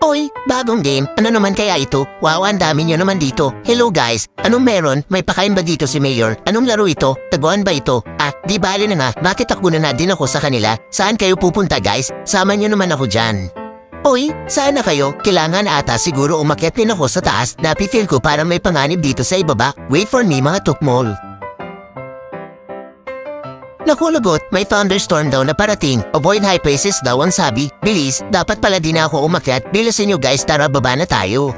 Oy, bagong game. Ano naman kaya ito? Wow, ang dami nyo naman dito. Hello guys, anong meron? May pakain ba dito si Mayor? Anong laro ito? Taguan ba ito? Di bali na nga. Bakit takbo na din ako sa kanila? Saan kayo pupunta guys? Sama nyo naman ako dyan. Oy, saan na kayo? Kailangan ata siguro umakyat din ako sa taas. Napitil ko para may panganib dito sa ibaba. Wait for me mga tukmol. Naku lagot, may thunderstorm daw na parating. Avoid high places daw ang sabi. Bilis, dapat pala din ako umakyat. Bilisin nyo guys, tara baba na tayo.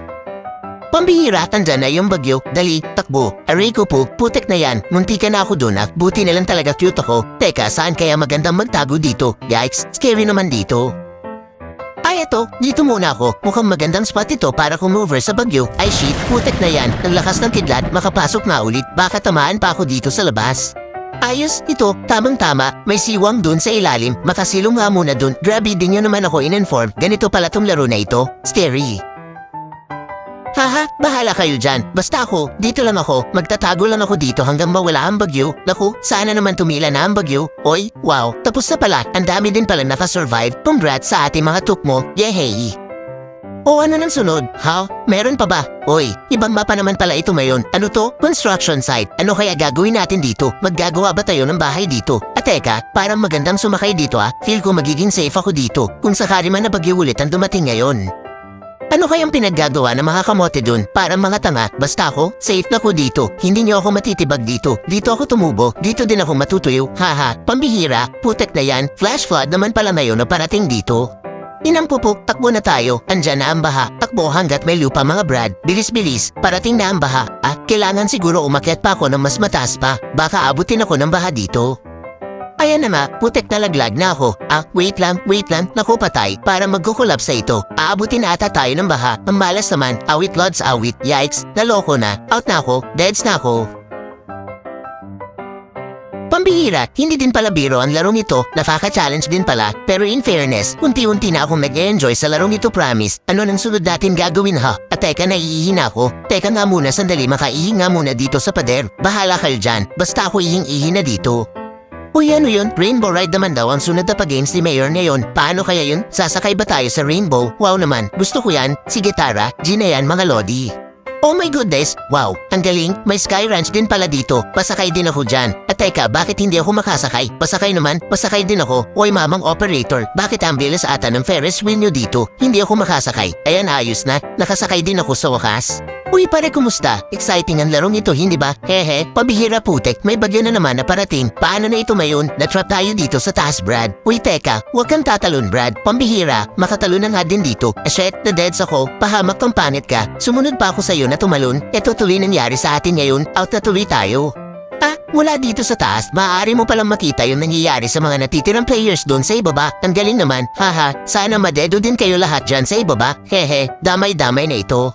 Pambihira, tanda na yung bagyo. Dali, takbo. Aray ko po, putek na yan. Munti ka na ako dun buti na lang talaga cute ako. Teka, saan kaya magandang magtago dito? Yikes, scary naman dito. Ay eto, dito muna ako. Mukhang magandang spot ito para kumover sa bagyo. Ay shit, putek na yan. Ang lakas ng kidlat, makapasok nga ulit. Baka tamaan pa ako dito sa labas. Ayos, ito, tamang-tama, may siwang dun sa ilalim, makasilong nga muna dun, grabe din nyo naman ako in-inform, ganito pala tong laro na ito, scary. Haha, bahala kayo dyan, basta ako, dito lang ako, magtatago lang ako dito hanggang mawala ang bagyo, naku, sana naman tumila na ang bagyo, oy, wow, tapos na pala, ang dami din pala nakasurvive, congrats sa ating mga tukmo, yehey! O ano nang sunod? Ha? Meron pa ba? Oy, ibang mapa naman pala ito ngayon. Ano to? Construction site. Ano kaya gagawin natin dito? Maggagawa ba tayo ng bahay dito? Teka, parang magandang sumakay dito Feel ko magiging safe ako dito. Kung sakali man na bagyo ulit ang dumating ngayon. Ano kayang pinaggagawa ng mga kamote dun? Parang mga tanga. Basta ako, safe na ko dito. Hindi niyo ako matitibag dito. Dito ako tumubo. Dito din ako matutuyo. Haha, pambihira. Putek na yan. Flash flood naman pala ngayon na parating dito. Inang pupuk, takbo na tayo. Andyan na ang baha. Takbo hanggat may lupa mga brad. Bilis-bilis, parating na ang baha. Kailangan siguro umakyat pa ako ng mas mataas pa. Baka abutin ako ng baha dito. Ayan na nga, putek na laglag na ako. Wait lang, naku patay. Para magkukulap sa ito. Aabutin ata tayo ng baha. Ang malas naman, awit lods awit. Yikes, naloko na. Out na ako, deads na ako. Pambihira, hindi din pala biro ang larong ito, nakaka-challenge din pala, pero in fairness, unti-unti na akong nag-enjoy sa larong ito promise. Ano nang sunod natin gagawin teka, naiihi na ako. Teka nga muna, sandali, makaihi nga muna dito sa pader. Bahala kayo dyan, basta ako ihing-ihi na dito. Uy, ano yun? Rainbow ride naman daw ang sunod na pag-games ni Mayor ngayon. Paano kaya yun? Sasakay ba tayo sa Rainbow? Wow naman, gusto ko yan. Sige Tara, G na yan mga lodi. Oh my goodness! Wow! Ang galing! May Sky Ranch din pala dito. Pasakay din ako dyan. Teka, bakit hindi ako makasakay? Pasakay naman, pasakay din ako. Oy mamang operator, bakit ang bilis ata ng Ferris wheel nyo dito? Hindi ako makasakay. Ayan ayos na, nakasakay din ako sa wakas. Uy pare, kumusta? Exciting ang larong ito, hindi ba? Hehe, pabihira putek, may bagyo na naman na parating. Paano na ito mayon? Natrap tayo dito sa taas, Brad. Uy teka, huwag kang tatalon, Brad. Pambihira, makatalon na nga din dito. Shit, na-deads ako. Pahamak kang panit ka. Sumunod pa ako sa'yo na tumalon. Ito tuloy nangyari sa atin ngayon. Out na tuloy tayo. Mula dito sa taas, maaari mo palang makita yung nangyayari sa mga natitirang players doon sa ibaba. Ang galing naman. Haha, sana madedo din kayo lahat dyan sa ibaba. Hehe, damay-damay na ito.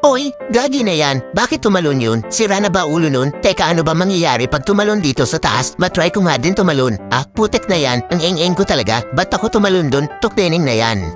Oy, gagi na yan. Bakit tumalon yun? Sira na ba ulo nun? Teka, ano ba mangyayari pag tumalon dito sa taas? Matry ko nga din tumalon. Putek na yan. Ang eng-eng ko talaga. Ba't ako tumalon dun? Tukdening na yan.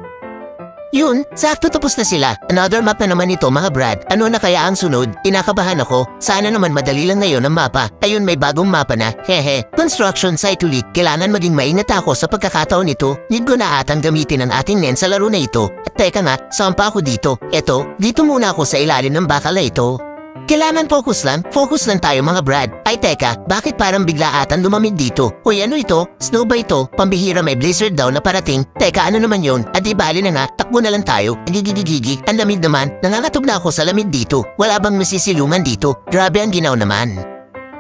Yun, sakto tapos na sila. Another map na naman ito mga brad. Ano na kaya ang sunod? Inakabahan ako. Sana naman madali lang ngayon ang mapa. Ayun, may bagong mapa na. Hehe. Construction site ulit. Kailangan maging maingat ako sa pagkakataon nito. Need ko na atang gamitin ang ating nen sa laro na ito. At teka nga, saan pa ako dito? Eto, dito muna ako sa ilalim ng bakal na ito. Kailangan focus lang tayo mga brad. Ay teka, bakit parang bigla atan lumamig dito? Hoy ano ito? Snow ba ito? Pambihira, may blizzard daw na parating. Teka, ano naman yun? Di bali na nga, takbo na lang tayo. Gigigigigi, ang lamig naman. Nangangatog na ako sa lamig dito. Wala bang masisilungan dito? Grabe ang ginaw naman.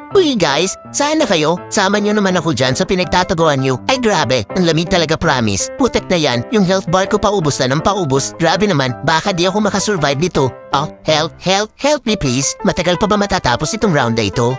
Uy guys, saan na kayo? Sama nyo naman ako dyan sa pinagtataguan nyo. Ay grabe, ang lamig talaga promise. Putek na yan, yung health bar ko paubos na ng paubos. Grabe naman, baka di ako makasurvive dito. Help me please. Matagal pa ba matatapos itong round na ito?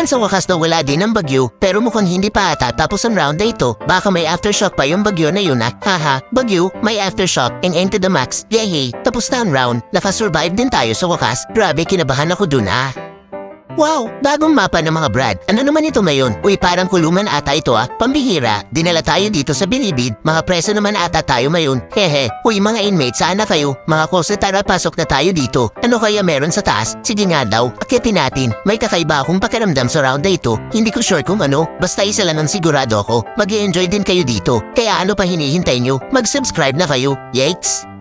Sa wakas na wala din ang bagyo, pero mukhang hindi pa ata tapos ang round na ito. Baka may aftershock pa yung bagyo na yun Haha, bagyo, may aftershock, and to the max. Yehey, tapos na ang round. Nakasurvive din tayo sa wakas. Grabe, kinabahan ako dun Wow, bagong mapa ng mga Brad. Ano naman ito ngayon? Uy, parang kulungan ata ito Pambihira, dinala tayo dito sa Bilibid. Mga preso naman ata tayo ngayon. Hehe. Uy, mga inmates, saan na kayo? Mga kose, tara, pasok na tayo dito. Ano kaya meron sa taas? Sige nga daw. Akitin natin. May kakaiba akong pakiramdam sa round na ito. Hindi ko sure kung ano. Basta isa lang ang sigurado ako. Mag-i-enjoy din kayo dito. Kaya ano pa hinihintay nyo? Mag-subscribe na kayo. Yikes!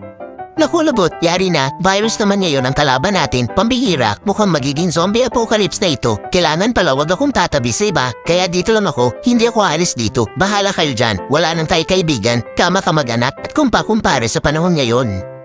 Naku, labot, yari na. Virus naman ngayon ang kalaban natin. Pambihira, mukhang magiging zombie apocalypse na ito. Kailangan pala wag akong tatabi sa iba. Kaya dito lang ako, hindi ako alis dito. Bahala kayo dyan. Wala nang tayo kaibigan, kama kamag-anak at kumpa-kumpare sa panahon ngayon.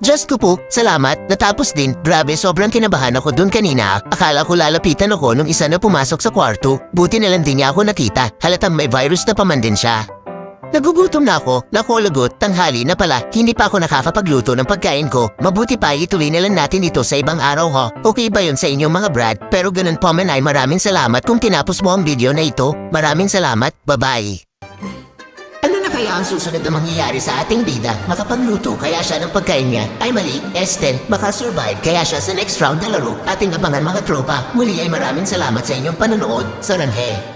Diyos ko po, salamat, natapos din. Grabe, sobrang kinabahan ako dun kanina. Akala ko lalapitan ako nung isa na pumasok sa kwarto. Buti na lang din niya ako nakita. Halatang may virus na paman din siya. Nagugutom na ako, nakulagot, tanghali na pala, hindi pa ako nakakapagluto ng pagkain ko. Mabuti pa ituloy na lang natin ito sa ibang araw ho. Okay ba yun sa inyong mga Brad? Pero ganun pa man ay maraming salamat kung tinapos mo ang video na ito. Maraming salamat, bye-bye. Ano na kaya ang susunod na mangyayari sa ating bida? Makapagluto kaya siya ng pagkain niya? Ay mali, Esten, makasurvive kaya siya sa next round na laro. Ating abangan mga tropa. Muli ay maraming salamat sa inyong panonood. Saranghe!